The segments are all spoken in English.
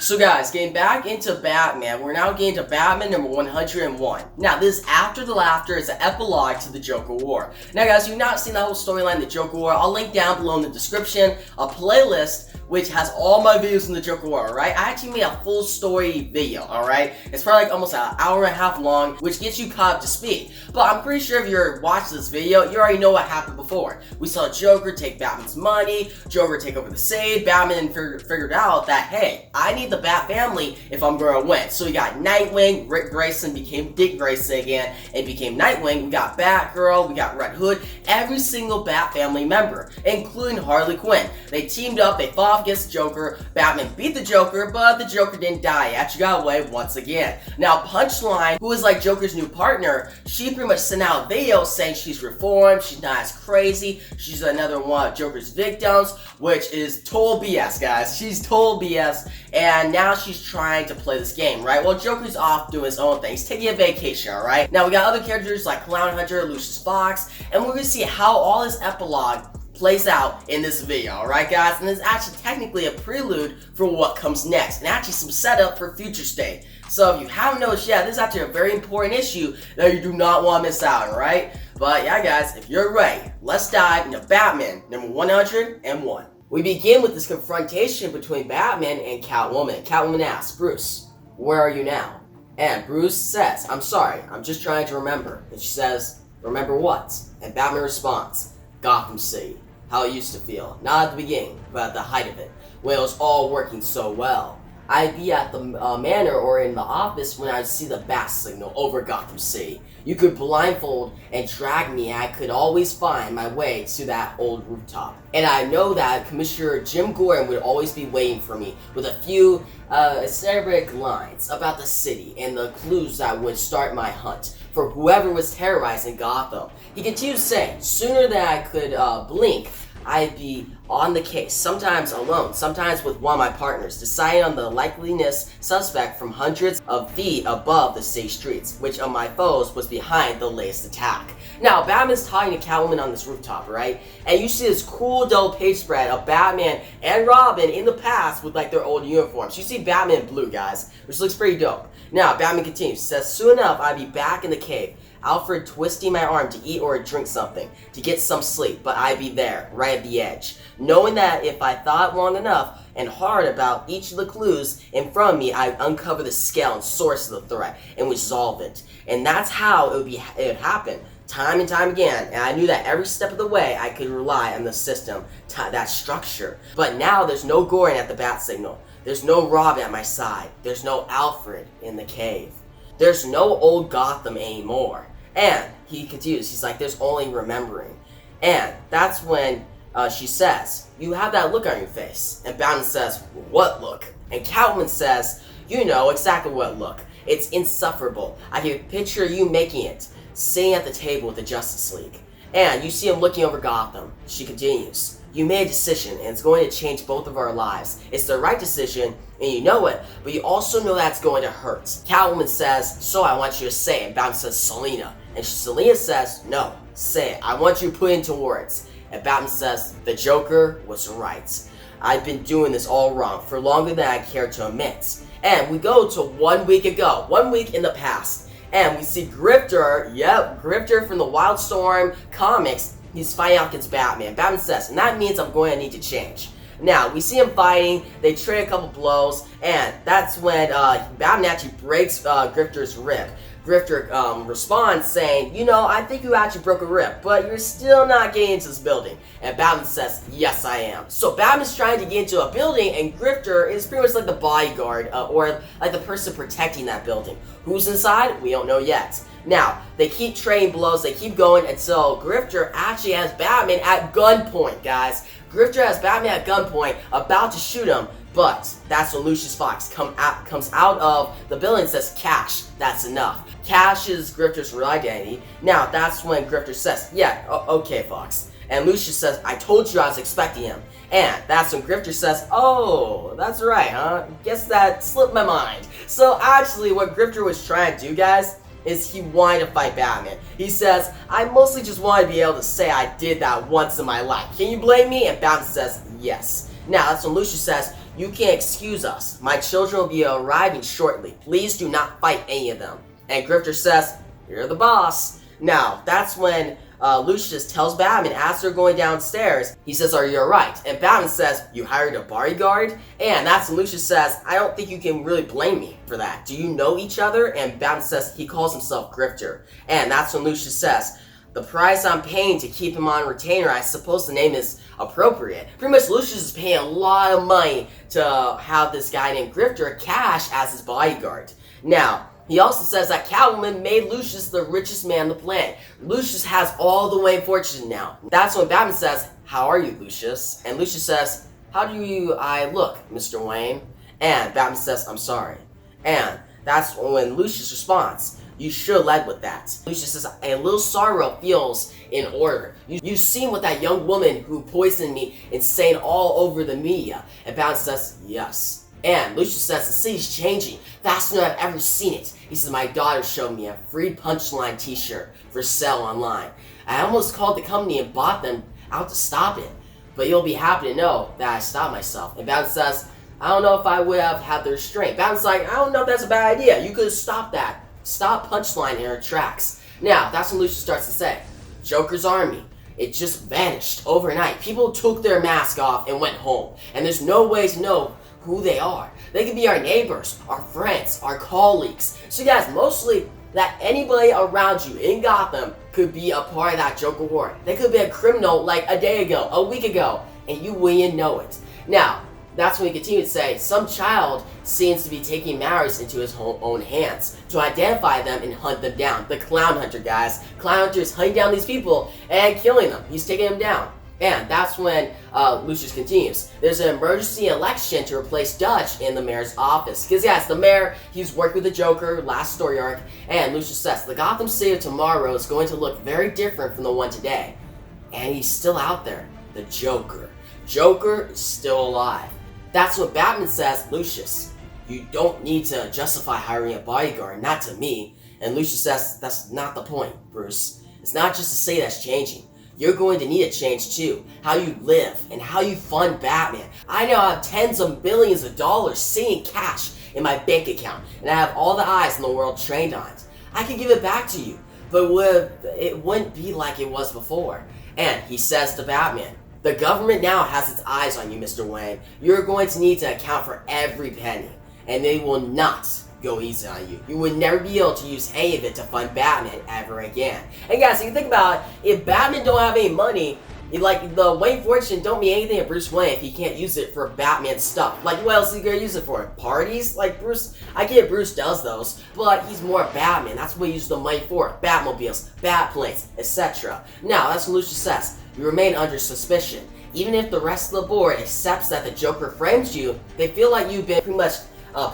So guys, getting back into Batman, we're now getting to Batman number 101. Now this After the Laughter is an epilogue to the Joker War. Now guys, if you've not seen the whole storyline of the Joker War, I'll link down below in the description a playlist which has all my videos in the Joker War, alright? I actually made a full story video, alright? It's probably like almost an hour and a half long, which gets you caught up to speed. But I'm pretty sure if you're watching this video, you already know what happened before. We saw Joker take Batman's money, Joker take over the city, Batman figured out that, hey, I need the Bat family if I'm gonna win. So we got Nightwing, Rick Grayson became Dick Grayson again, and became Nightwing. We got Batgirl, we got Red Hood, every single Bat family member, including Harley Quinn. They teamed up, they fought against the Joker, Batman beat the Joker, but the Joker didn't die, he actually got away once again. Now Punchline, who is like Joker's new partner, she pretty much sent out a video saying she's reformed, she's not as crazy, she's another one of Joker's victims, which is total BS, guys. She's total BS, and now she's trying to play this game, right? Well, Joker's off doing his own thing, he's taking a vacation, alright? Now we got other characters like Clown Hunter, Lucius Fox, and we're gonna see how all this epilogue plays out in this video, alright guys? And this is actually technically a prelude for what comes next, and actually some setup for future state. So if you haven't noticed yet, this is actually a very important issue that you do not want to miss out on, alright? But yeah guys, if you're ready, let's dive into Batman number 101. We begin with this confrontation between Batman and Catwoman. Catwoman asks, Bruce, where are you now? And Bruce says, I'm sorry, I'm just trying to remember. And she says, remember what? And Batman responds, Gotham City. How it used to feel. Not at the beginning, but at the height of it, when it was all working so well. I'd be at the manor or in the office when I'd see the bat signal over Gotham City. You could blindfold and drag me, and I could always find my way to that old rooftop. And I know that Commissioner Jim Gordon would always be waiting for me with a few acerbic lines about the city and the clues that would start my hunt for whoever was terrorizing Gotham. He continues saying, sooner than I could blink, I'd be on the case, sometimes alone, sometimes with one of my partners, deciding on the likeliness suspect from hundreds of feet above the city streets, which of my foes was behind the latest attack. Now, Batman's talking to Catwoman on this rooftop, right? And you see this cool double page spread of Batman and Robin in the past with like their old uniforms. You see Batman in blue, guys, which looks pretty dope. Now, Batman continues, says, soon enough, I'd be back in the cave. Alfred twisting my arm to eat or drink something, to get some sleep, but I'd be there, right at the edge, knowing that if I thought long enough and hard about each of the clues in front of me, I'd uncover the scale and source of the threat and resolve it. And that's how it would happen, time and time again, and I knew that every step of the way I could rely on the system, that structure. But now there's no Gordon at the bat signal, there's no Robin at my side, there's no Alfred in the cave. There's no old Gotham anymore. And he continues, he's like, there's only remembering. And that's when she says, you have that look on your face. And Batman says, what look? And Catwoman says, you know exactly what look. It's insufferable. I can picture you making it, sitting at the table with the Justice League. And you see him looking over Gotham. She continues, you made a decision, and it's going to change both of our lives. It's the right decision, and you know it, but you also know that it's going to hurt. Catwoman says, so I want you to say it. And Batman says, Selina. And Selina says, no, say it. I want you to put it into words. And Batman says, the Joker was right. I've been doing this all wrong for longer than I care to admit. And we go to 1 week ago, 1 week in the past. And we see Grifter, Grifter from the Wildstorm comics. He's fighting out against Batman. Batman says, and that means I'm going to need to change. Now, we see him fighting, they trade a couple blows, and that's when Batman actually breaks Grifter's rib. Grifter responds saying, you know, I think you actually broke a rib, but you're still not getting into this building. And Batman says, yes, I am. So Batman's trying to get into a building, and Grifter is pretty much like the bodyguard, or like the person protecting that building. Who's inside? We don't know yet. Now, they keep trading blows, they keep going until Grifter actually has Batman at gunpoint, guys. Grifter has Batman at gunpoint, about to shoot him, but that's when Lucius Fox comes out of the building and says, Cash, that's enough. Cash is Grifter's real identity. Now, that's when Grifter says, yeah, okay, Fox. And Lucius says, I told you I was expecting him. And that's when Grifter says, oh, that's right, huh? Guess that slipped my mind. So actually, what Grifter was trying to do, guys, is he wanted to fight Batman. He says, I mostly just want to be able to say I did that once in my life. Can you blame me? And Batman says, yes. Now, that's when Lucius says, "You can't excuse us. My children will be arriving shortly. Please do not fight any of them." And Grifter says, "You're the boss." Now, that's when Lucius tells Batman as they're going downstairs, he says, "Are you alright?" And Batman says, "You hired a bodyguard?" And that's when Lucius says, "I don't think you can really blame me for that. Do you know each other?" And Batman says he calls himself Grifter. And that's when Lucius says, "The price I'm paying to keep him on retainer, I suppose the name is appropriate." Pretty much Lucius is paying a lot of money to have this guy named Grifter cash as his bodyguard. Now, he also says that Catwoman made Lucius the richest man on the planet. Lucius has all the Wayne fortune now. That's when Batman says, "How are you, Lucius?" And Lucius says, "How do I look, Mr. Wayne?" And Batman says, "I'm sorry." And that's when Lucius responds, "You should have led with that." Lucius says, "A little sorrow feels in order. You've seen what that young woman who poisoned me is saying all over the media." And Batman says, "Yes." And Lucius says, "The city's changing faster than I've ever seen it." He says, "My daughter showed me a free Punchline t-shirt for sale online. I almost called the company and bought them out to stop it. But you'll be happy to know that I stopped myself." And Batman says, "I don't know if I would have had the restraint." Batman's like, "I don't know if that's a bad idea. You could have stopped that. Stop Punchline in her tracks." Now, that's when Lucius starts to say, "Joker's army, it just vanished overnight. People took their mask off and went home. And there's no way to know who they are. They could be our neighbors, our friends, our colleagues. So guys, mostly that anybody around you in Gotham could be a part of that Joker war. They could be a criminal like a day ago, a week ago, and you wouldn't know it." Now, that's when he continued to say, "Some child seems to be taking matters into his own hands to identify them and hunt them down." The Clown Hunter, guys. Clown Hunter is hunting down these people and killing them. He's taking them down. And that's when Lucius continues. "There's an emergency election to replace Dutch in the mayor's office." Because yes, the mayor, he's worked with the Joker last story arc. And Lucius says, "The Gotham City of tomorrow is going to look very different from the one today." And he's still out there. The Joker. Joker is still alive. That's what Batman says, "Lucius, you don't need to justify hiring a bodyguard, not to me." And Lucius says, "That's not the point, Bruce. It's not just to say that's changing. You're going to need a change too. How you live and how you fund Batman. I now have tens of billions of dollars sitting in cash in my bank account, and I have all the eyes in the world trained on it. I can give it back to you, but it wouldn't be like it was before." And he says to Batman, "The government now has its eyes on you, Mr. Wayne. You're going to need to account for every penny, and they will not go easy on you. You would never be able to use any of it to fund Batman ever again." And guys, if you think about it, if Batman don't have any money, like the Wayne fortune don't mean anything to Bruce Wayne if he can't use it for Batman stuff. Like, what else is he gonna use it for? Parties? Like, Bruce, I get Bruce does those, but he's more Batman. That's what he uses the money for. Batmobiles, Batplanes, etc. Now, that's what Lucius says. "You remain under suspicion. Even if the rest of the board accepts that the Joker frames you, they feel like you've been pretty much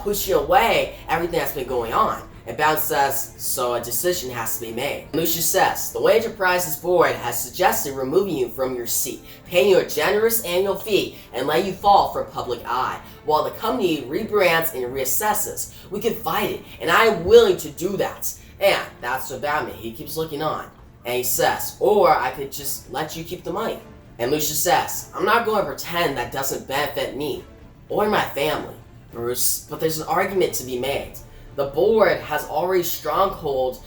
pushing away everything that's been going on." And Batman says, "So a decision has to be made." Lucius says, "The Wayne Enterprises board has suggested removing you from your seat, paying you a generous annual fee, and letting you fall from public eye, while the company rebrands and reassesses. We can fight it, and I am willing to do that." And that's what Batman, he keeps looking on. And he says, "Or I could just let you keep the money." And Lucius says, "I'm not going to pretend that doesn't benefit me or my family, Bruce, but there's an argument to be made. The board has already strong-armed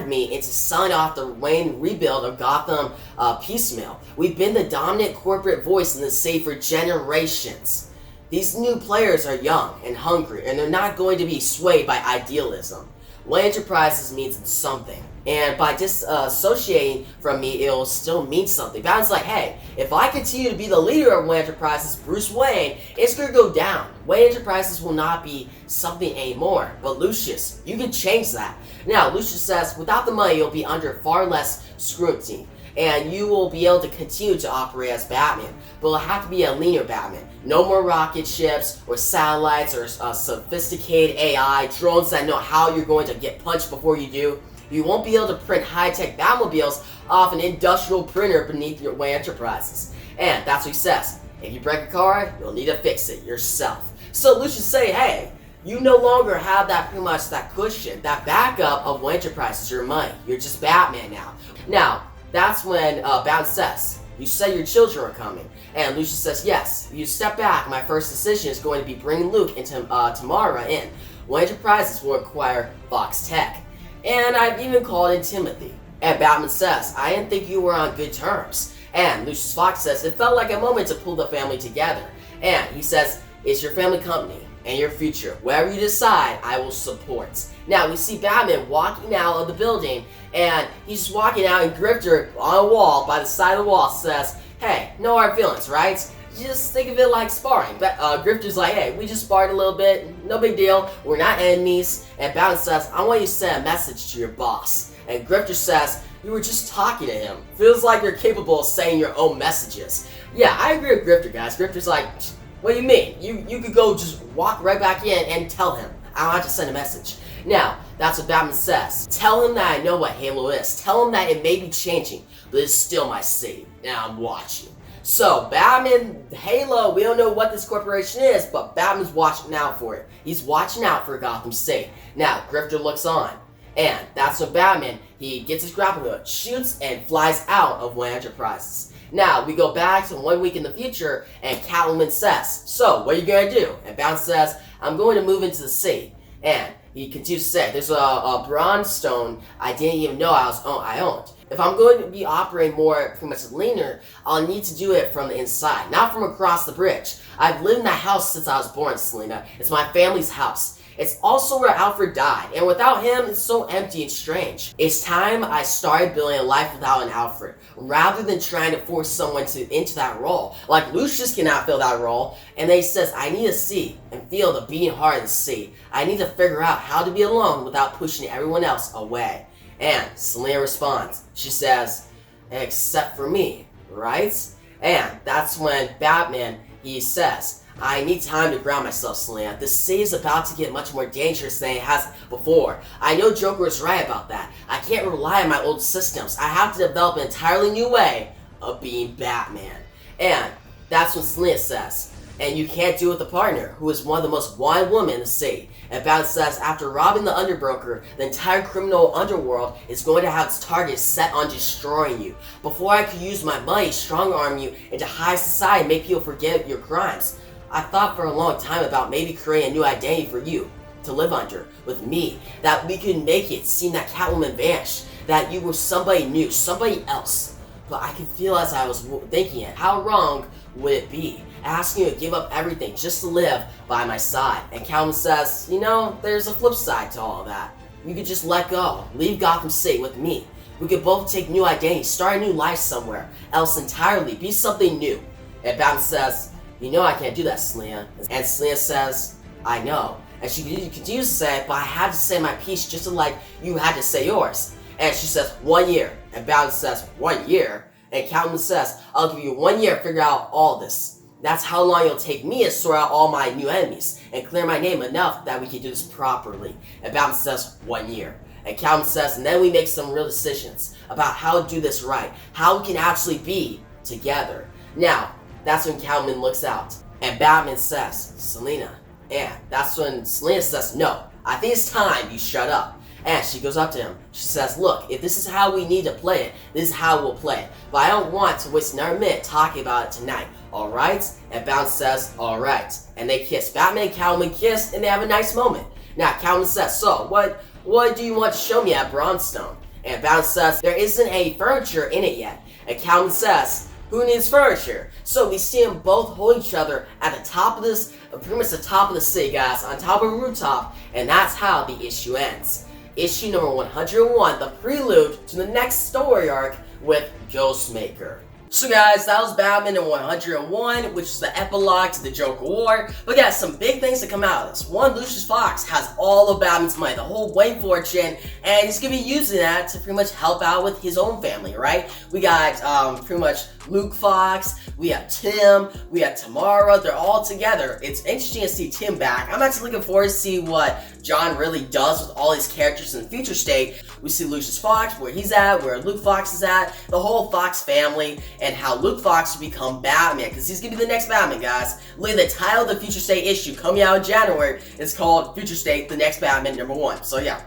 me into selling off the Wayne rebuild of Gotham piecemeal. We've been the dominant corporate voice in the city for generations. These new players are young and hungry, and they're not going to be swayed by idealism. Wayne Enterprises means something, and by disassociating from me, it'll still mean something." Batman's like, "Hey, if I continue to be the leader of Wayne Enterprises, Bruce Wayne, it's gonna go down. Wayne Enterprises will not be something anymore. But Lucius, you can change that." Now, Lucius says, "Without the money, you'll be under far less scrutiny, and you will be able to continue to operate as Batman, but it'll have to be a leaner Batman. No more rocket ships or satellites or sophisticated AI, drones that know how you're going to get punched before you do. You won't be able to print high-tech Batmobiles off an industrial printer beneath your Wayne Enterprises." And that's what he says. "If you break a car, you'll need to fix it yourself." So Lucius say, "Hey, you no longer have that pretty much that cushion, that backup of Wayne Enterprises, your money. You're just Batman now." Now, that's when Batman says, you said your children are coming. And Lucius says, yes, you step back, my first decision is going to be bringing Luke and Tamara in. Wayne Enterprises will acquire Fox Tech. And I've even called in Timothy. And Batman says, I didn't think you were on good terms. And Lucius Fox says, it felt like a moment to pull the family together. And he says, it's your family company and your future. Whatever you decide, I will support. Now, we see Batman walking out of the building, and he's just walking out, and Grifter on a wall, by the side of the wall, says, hey, no hard feelings, right? Just think of it like sparring. But Grifter's like, hey, we just sparred a little bit, no big deal, we're not enemies. And Batman says, I want you to send a message to your boss. And Grifter says, you were just talking to him. Feels like you're capable of saying your own messages. Yeah, I agree with Grifter, guys. Grifter's like, what do you mean? You could go just walk right back in and tell him. I don't have to send a message. Now, that's what Batman says. Tell him that I know what Halo is. Tell him that it may be changing, but it's still my city, and I'm watching. So, Batman, Halo, we don't know what this corporation is, but Batman's watching out for it. He's watching out for Gotham City. Now, Grifter looks on, and that's when Batman, he gets his grappling hook, shoots, and flies out of Wayne Enterprises. Now, we go back to 1 week in the future, and Catwoman says, so, what are you gonna do? And Batman says, I'm going to move into the city. And he continues to say, there's a bronze stone I didn't even know I owned. If I'm going to be operating more pretty much leaner, I'll need to do it from the inside, not from across the bridge. I've lived in that house since I was born, Selina. It's my family's house. It's also where Alfred died, and without him, it's so empty and strange. It's time I started building a life without an Alfred, rather than trying to force someone into that role. Like Lucius cannot fill that role, and then he says, I need to see and feel the beating heart of the sea. I need to figure out how to be alone without pushing everyone else away. And Selina responds. She says, except for me, right? And that's when Batman, he says, I need time to ground myself, Selina. The city is about to get much more dangerous than it has before. I know Joker is right about that. I can't rely on my old systems. I have to develop an entirely new way of being Batman. And that's what Selina says. And you can't do it with a partner who is one of the most wanted women in the city. And Batman says, after robbing the underbroker, the entire criminal underworld is going to have its target set on destroying you. Before I could use my money, strong-arm you into high society and make people forget your crimes. I thought for a long time about maybe creating a new identity for you to live under with me, that we could make it seem that Catwoman vanished, that you were somebody new, somebody else. But I could feel as I was thinking it, how wrong would it be asking you to give up everything just to live by my side? And Catwoman says, you know, there's a flip side to all of that. You could just let go, leave Gotham City with me. We could both take new identities, start a new life somewhere else entirely, be something new. And Batman says, you know I can't do that, Selina. And Selina says, I know. And she continues to say, but I had to say my piece just like you had to say yours. And she says, 1 year. And Batman says, 1 year? And Catwoman says, I'll give you 1 year to figure out all this. That's how long it'll take me to sort out all my new enemies and clear my name enough that we can do this properly. And Batman says, 1 year. And Catwoman says, and then we make some real decisions about how to do this right, how we can actually be together. Now, that's when Catwoman looks out, and Batman says, Selina. And that's when Selina says, no, I think it's time you shut up. And she goes up to him. She says, look, if this is how we need to play it, this is how we'll play it. But I don't want to waste another minute talking about it tonight, alright? And Batman says, alright. And they kiss. Batman and Catwoman kiss, and they have a nice moment. Now, Catwoman says, so, what do you want to show me at Bronzestone? And Batman says, there isn't any furniture in it yet. And Catwoman says, who needs furniture? So we see them both hold each other at the top of this, pretty much the top of the city, guys, on top of a rooftop, and that's how the issue ends. Issue number 101, the prelude to the next story arc with Ghostmaker. So guys, that was Batman in 101, which is the epilogue to the Joker War. But guys, some big things to come out of this. One, Lucius Fox has all of Batman's money, the whole Wayne fortune, and he's gonna be using that to pretty much help out with his own family, right? We got pretty much Luke Fox, we have Tim, we have Tamara, they're all together. It's interesting to see Tim back. I'm actually looking forward to see what John really does with all these characters in the future state. We see Lucius Fox, where he's at, where Luke Fox is at, the whole Fox family, and how Luke Fox will become Batman, because he's gonna be the next Batman, guys. Look at the title of the Future State issue coming out in January. It's called Future State, the Next Batman #1. So yeah,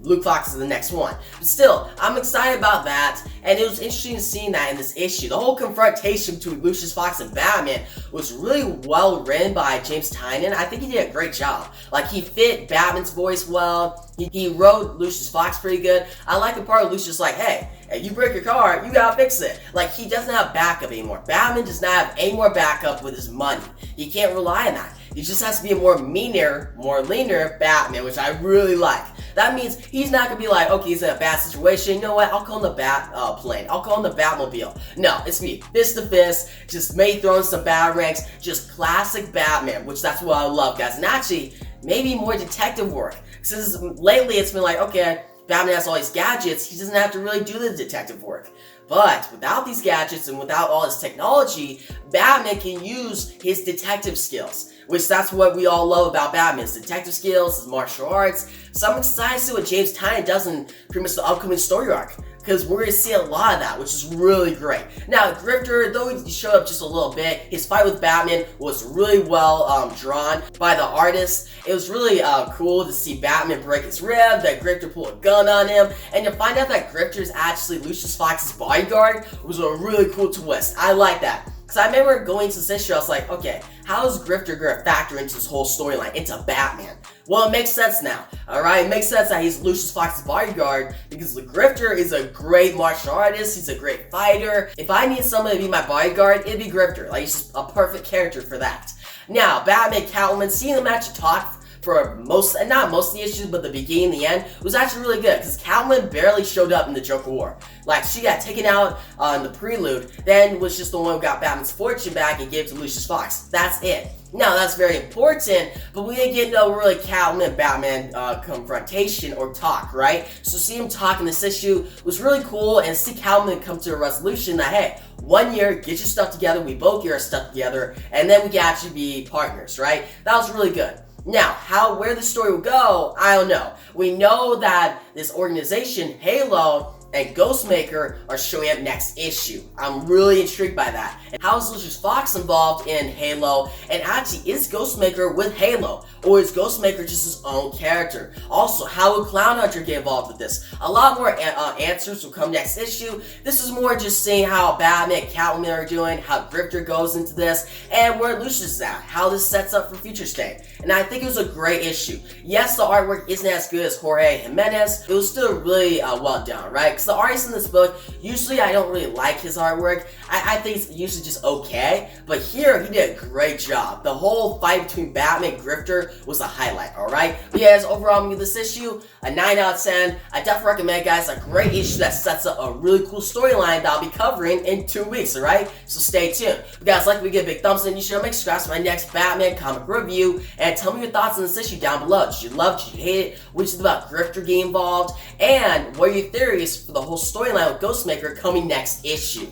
Luke Fox is the next one. But still, I'm excited about that, and it was interesting seeing that in this issue. The whole confrontation between Lucius Fox and Batman was really well written by James Tynion. I think he did a great job. Like, he fit Batman's voice well. He wrote Lucius Fox pretty good. I like the part where Lucius like, hey, if you break your car, you gotta fix it. Like, he doesn't have backup anymore. Batman does not have any more backup with his money. He can't rely on that. He just has to be a more meaner, more leaner Batman, which I really like. That means he's not gonna be like, okay, he's in a bad situation. You know what? I'll call him the Bat plane. I'll call him the Batmobile. No, it's me, fist to fist, just maybe throwing some batarangs, just classic Batman, which that's what I love, guys. And actually, maybe more detective work. Since lately it's been like, okay, Batman has all these gadgets, he doesn't have to really do the detective work. But without these gadgets and without all this technology, Batman can use his detective skills, which that's what we all love about Batman, his detective skills, his martial arts. So I'm excited to see what James Tynion does in pretty much the upcoming story arc, because we're going to see a lot of that, which is really great. Now, Grifter, though he showed up just a little bit, his fight with Batman was really well drawn by the artist. It was really cool to see Batman break his rib, that Grifter pull a gun on him, and to find out that Grifter is actually Lucius Fox's bodyguard was a really cool twist. I like that. Because I remember going to this issue, I was like, okay, how is Grifter going to factor into this whole storyline, into Batman? Well, it makes sense now, alright? It makes sense that he's Lucius Fox's bodyguard, because the Grifter is a great martial artist, he's a great fighter. If I need somebody to be my bodyguard, it'd be Grifter. Like, he's just a perfect character for that. Now, Batman, Catwoman, seeing them actually talk for most, and not most of the issues, but the beginning and the end, was actually really good, because Catwoman barely showed up in the Joker War. Like, she got taken out in the prelude, then was just the one who got Batman's fortune back and gave it to Lucius Fox. That's it. Now, that's very important, but we didn't get no really Catwoman Batman confrontation or talk, right? So see him talk in this issue was really cool, and see Catwoman come to a resolution that, hey, 1 year, get your stuff together, we both get our stuff together, and then we can actually be partners, right? That was really good. Now, where the story will go, I don't know. We know that this organization, Halo, and Ghostmaker are showing up next issue. I'm really intrigued by that. And how is Lucius Fox involved in Halo? And actually, is Ghostmaker with Halo? Or is Ghostmaker just his own character? Also, how will Clown Hunter get involved with this? A lot more answers will come next issue. This is more just seeing how Batman and Catwoman are doing, how Grifter goes into this, and where Lucius is at, how this sets up for Future State. And I think it was a great issue. Yes, the artwork isn't as good as Jorge Jimenez. It was still really well done, right? Because the artist in this book, usually I don't really like his artwork. I think it's usually just okay. But here, he did a great job. The whole fight between Batman and Grifter was a highlight, alright? But yeah, overall, I'm gonna give this issue a 9 out of 10. I definitely recommend, guys, a great issue that sets up a really cool storyline that I'll be covering in 2 weeks, alright? So stay tuned. But guys, like we give a big thumbs up, you should make subscribe to my next Batman comic review, and tell me your thoughts on this issue down below. Did you love it? Did you hate it? What did you think about Grifter getting involved? And what are your theories for the whole storyline with Ghostmaker coming next issue?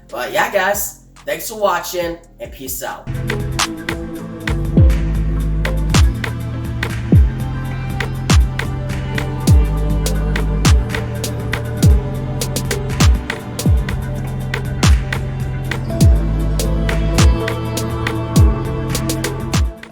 But yeah, guys, thanks for watching, and peace out.